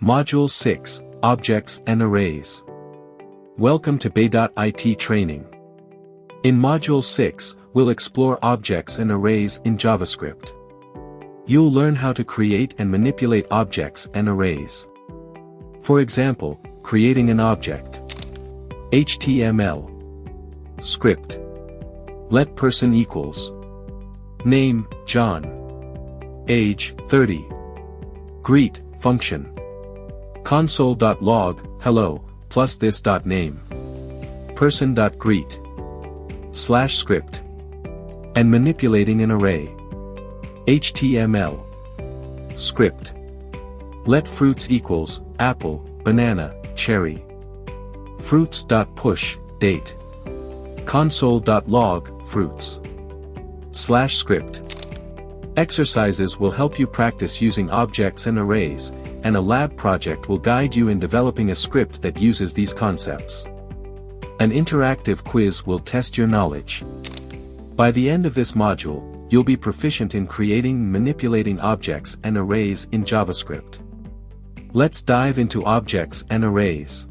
Module 6, Objects and Arrays. Welcome to Beidat IT Training. In Module 6, we'll explore objects and arrays in JavaScript. You'll learn how to create and manipulate objects and arrays. For example, creating an object. HTML. Script. Let person equals. Name, John. Age, 30. Greet, function. Console.log, hello, plus this.name. Person.greet. /script. And manipulating an array. HTML. Script. Let fruits equals, apple, banana, cherry. Fruits.push, date. Console.log, fruits. /script. Exercises will help you practice using objects and arrays, and a lab project will guide you in developing a script that uses these concepts. An interactive quiz will test your knowledge. By the end of this module, you'll be proficient in creating and manipulating objects and arrays in JavaScript. Let's dive into objects and arrays.